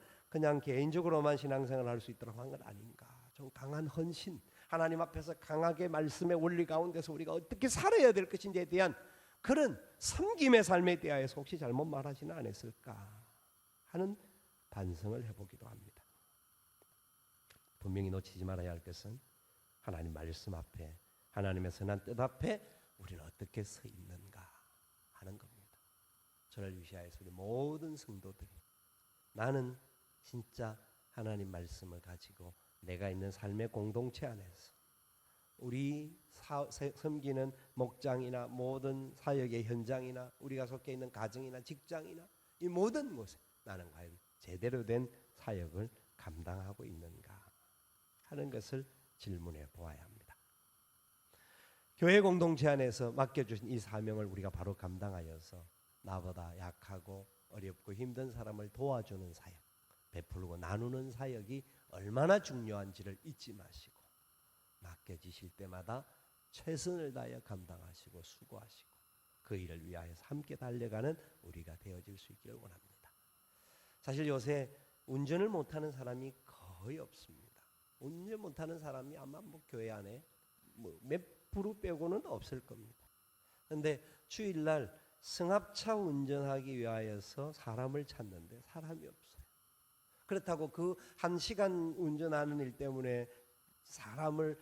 [SPEAKER 1] 개인적으로만 신앙생활을 할 수 있도록 한 건 아닌가. 좀 강한 헌신, 하나님 앞에서 강하게 말씀의 원리 가운데서 우리가 어떻게 살아야 될 것인지에 대한 그런 섬김의 삶에 대하여서 혹시 잘못 말하지는 않았을까 하는 반성을 해보기도 합니다. 분명히 놓치지 말아야 할 것은 하나님 말씀 앞에, 하나님의 선한 뜻 앞에 우리는 어떻게 서 있는가 하는 겁니다. 저를 위시하여서 우리 모든 성도들이 나는 진짜 하나님 말씀을 가지고 내가 있는 삶의 공동체 안에서 우리 섬기는 목장이나 모든 사역의 현장이나 우리가 속해 있는 가정이나 직장이나 이 모든 곳에 나는 과연 제대로 된 사역을 감당하고 있는가 하는 것을 질문해 보아야 합니다. 교회 공동체 안에서 맡겨주신 이 사명을 우리가 바로 감당하여서 나보다 약하고 어렵고 힘든 사람을 도와주는 사역, 베풀고 나누는 사역이 얼마나 중요한지를 잊지 마시고 맡겨지실 때마다 최선을 다하여 감당하시고 수고하시고 그 일을 위하여서 함께 달려가는 우리가 되어질 수 있기를 원합니다. 사실 요새 운전을 못하는 사람이 거의 없습니다. 운전 못하는 사람이 아마 교회 안에 몇 프로 빼고는 없을 겁니다. 그런데 주일날 승합차 운전하기 위하여서 사람을 찾는데 사람이 없어요. 그렇다고 그 1시간 운전하는 일 때문에 사람을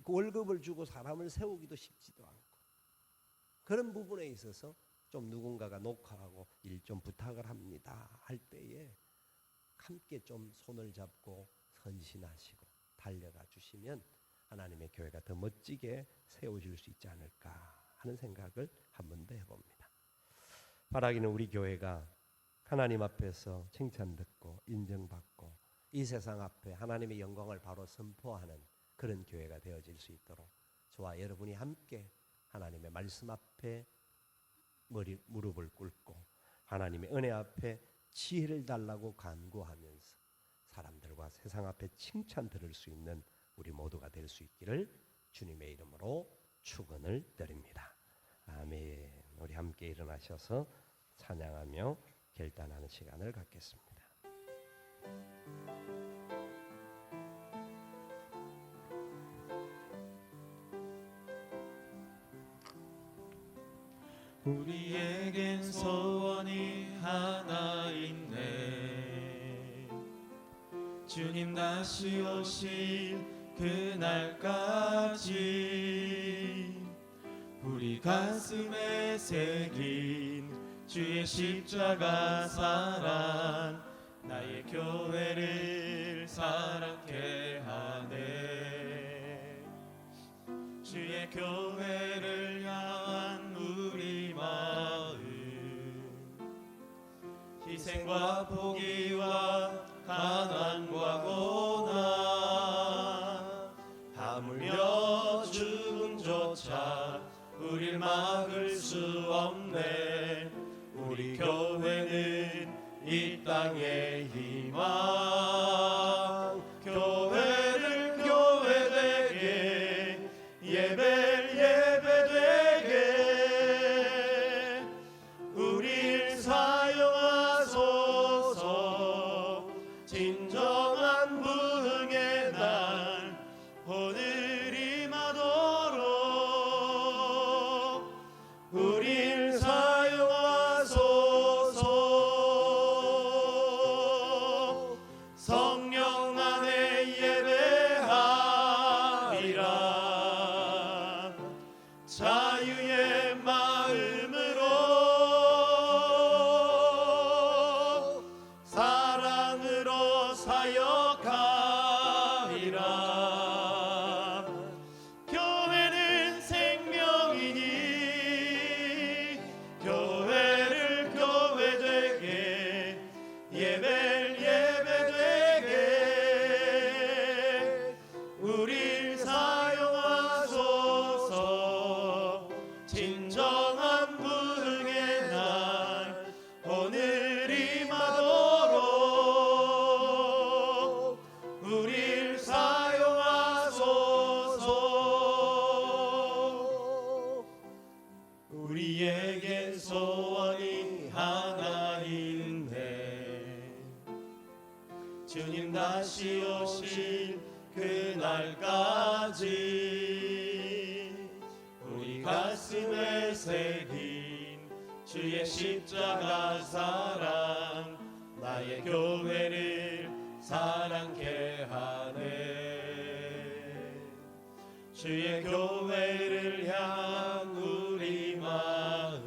[SPEAKER 1] 월급을 주고 사람을 세우기도 쉽지도 않고, 그런 부분에 있어서 좀 누군가가 녹화하고 일 좀 부탁을 합니다 할 때에 함께 좀 손을 잡고 헌신하시고 달려가 주시면 하나님의 교회가 더 멋지게 세워질 수 있지 않을까 하는 생각을 한 번 더 해봅니다. 바라기는 우리 교회가 하나님 앞에서 칭찬 듣고 인정받고 이 세상 앞에 하나님의 영광을 바로 선포하는 그런 교회가 되어질 수 있도록 저와 여러분이 함께 하나님의 말씀 앞에 무릎을 꿇고 하나님의 은혜 앞에 지혜를 달라고 간구하면서 사람들과 세상 앞에 칭찬 들을 수 있는 우리 모두가 될 수 있기를 주님의 이름으로 축원을 드립니다. 아멘. 우리 함께 일어나셔서 찬양하며 결단하는 시간을 갖겠습니다.
[SPEAKER 2] 우리에겐 소원이 하나 있네. 주님 다시 오실 그날까지 우리 가슴에 새긴 주의 십자가 사랑, 나의 교회를 사랑케 하네. 주의 교회를 향한 우리 마음, 희생과 포기와 가난과 고난, 하물며 죽음조차 우릴 막을 수 없네. 우리 교회는 이 땅의 희망, 교회를 교회되게, 예배를 예배되게 우릴 사용하소서. 진정한 부흥의 날 오늘 임하도록 우릴 사용하소서. 성령 안에 예배하리라. 자유의 마음으로 사랑으로 사역하리라. 교회는 생명이니 교회를 교회되게, 예배를 예배되게 우릴 사용하소서. 진정한 부흥의 날 오늘 임하도록 우릴 사용하소서. 우리에겐 소원이 하나 있네. 주님 다시 오실 그날까지 우리 가슴에 새긴 주의 십자가 사랑, 나의 교회를 사랑케 하네. 주의 교회를 향한 우리 마음,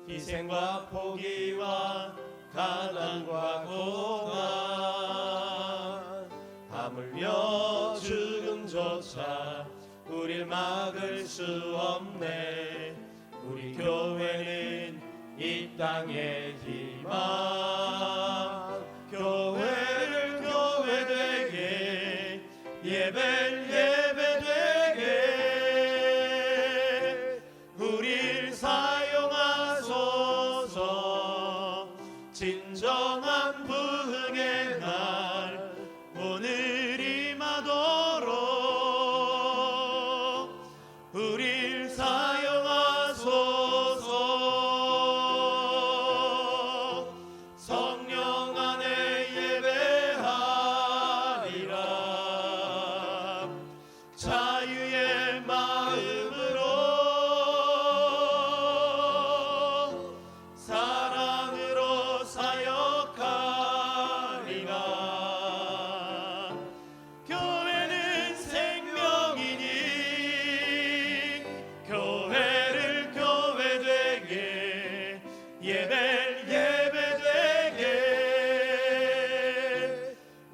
[SPEAKER 2] 희생과 포기와 가난과 고난, 하물며 죽음조차 우릴 막을 수 없네. 우리 교회는 이 땅의 희망, 교회를 교회되게, 예배를 예배되게 우릴 사용하소서. 진정한 부흥의 날 오늘 임하도록 우릴 사용하소서. 성령 안에 예배하리라. 자유의 마음으로 사랑으로 사역하리라. 교회는 생명이니 교회를 교회되게, 예배를 예배되게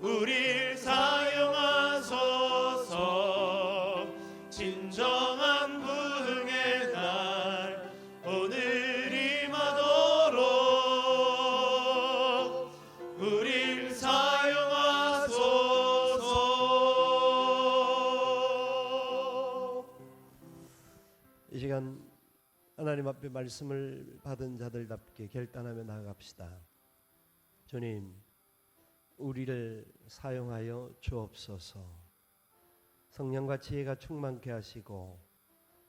[SPEAKER 2] 우릴 사용하소서. 진정한 부흥의 날 오늘 임하도록 우릴 사용하소서.
[SPEAKER 1] 이 시간 하나님 앞에 말씀을 받은 자들답게 결단하며 나아갑시다. 주님, 우리를 사용하여 주옵소서. 성령과 지혜가 충만케 하시고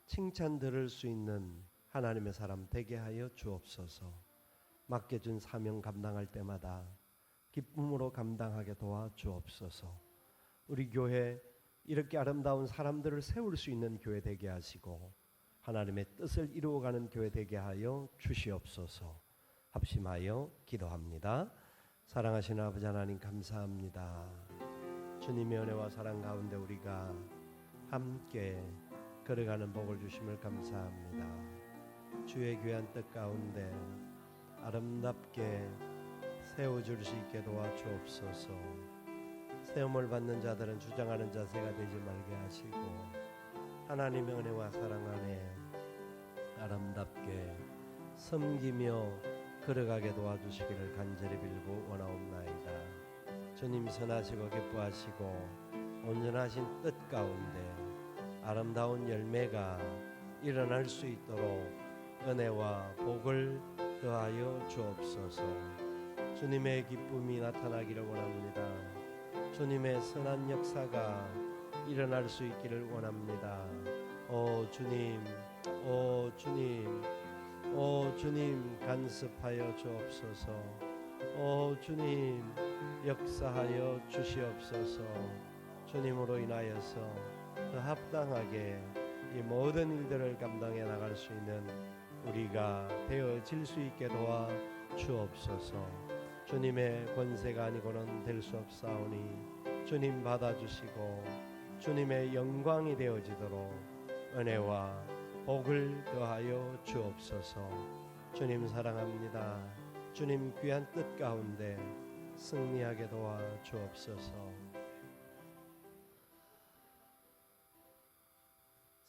[SPEAKER 1] 칭찬 들을 수 있는 하나님의 사람 되게 하여 주옵소서. 맡겨준 사명 감당할 때마다 기쁨으로 감당하게 도와 주옵소서. 우리 교회 이렇게 아름다운 사람들을 세울 수 있는 교회 되게 하시고 하나님의 뜻을 이루어가는 교회 되게 하여 주시옵소서. 합심하여 기도합니다. 사랑하시는 아버지 하나님 감사합니다. 주님의 은혜와 사랑 가운데 우리가 함께 걸어가는 복을 주심을 감사합니다. 주의 귀한 뜻 가운데 아름답게 세워줄 수 있게 도와주옵소서. 세움을 받는 자들은 주장하는 자세가 되지 말게 하시고 하나님의 은혜와 사랑 안에 아름답게 섬기며 걸어가게 도와주시기를 간절히 빌고 원하옵나이다. 주님 선하시고 기뻐하시고 온전하신 뜻 가운데 아름다운 열매가 일어날 수 있도록 은혜와 복을 더하여 주옵소서. 주님의 기쁨이 나타나기를 원합니다. 주님의 선한 역사가 일어날 수 있기를 원합니다. 오 주님, 오 주님, 오 주님 간섭하여 주옵소서. 오 주님 역사하여 주시옵소서. 주님으로 인하여서 더 합당하게 이 모든 일들을 감당해 나갈 수 있는 우리가 되어질 수 있게 도와 주옵소서. 주님의 권세가 아니고는 될 수 없사오니 주님 받아주시고 주님의 영광이 되어지도록 은혜와 복을 더하여 주옵소서. 주님 사랑합니다. 주님 귀한 뜻 가운데 승리하게 도와 주옵소서.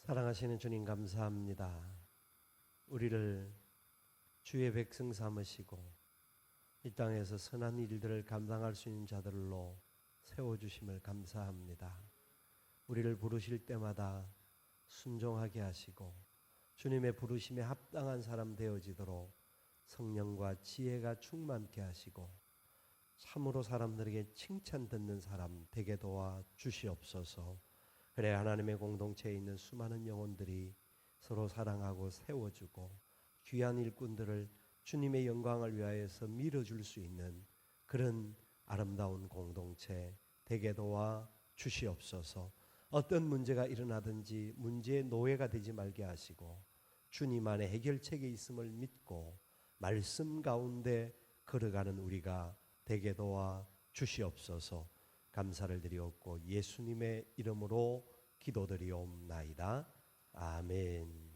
[SPEAKER 1] 사랑하시는 주님 감사합니다. 우리를 주의 백성 삼으시고 이 땅에서 선한 일들을 감당할 수 있는 자들로 세워주심을 감사합니다. 우리를 부르실 때마다 순종하게 하시고 주님의 부르심에 합당한 사람 되어지도록 성령과 지혜가 충만케 하시고 참으로 사람들에게 칭찬 듣는 사람 되게 도와 주시옵소서. 그래 하나님의 공동체에 있는 수많은 영혼들이 서로 사랑하고 세워주고 귀한 일꾼들을 주님의 영광을 위하여서 밀어줄 수 있는 그런 아름다운 공동체 되게 도와 주시옵소서. 어떤 문제가 일어나든지 문제의 노예가 되지 말게 하시고 주님 안에 해결책이 있음을 믿고 말씀 가운데 걸어가는 우리가 되게 도와 주시옵소서. 감사를 드리옵고 예수님의 이름으로 기도드리옵나이다. 아멘.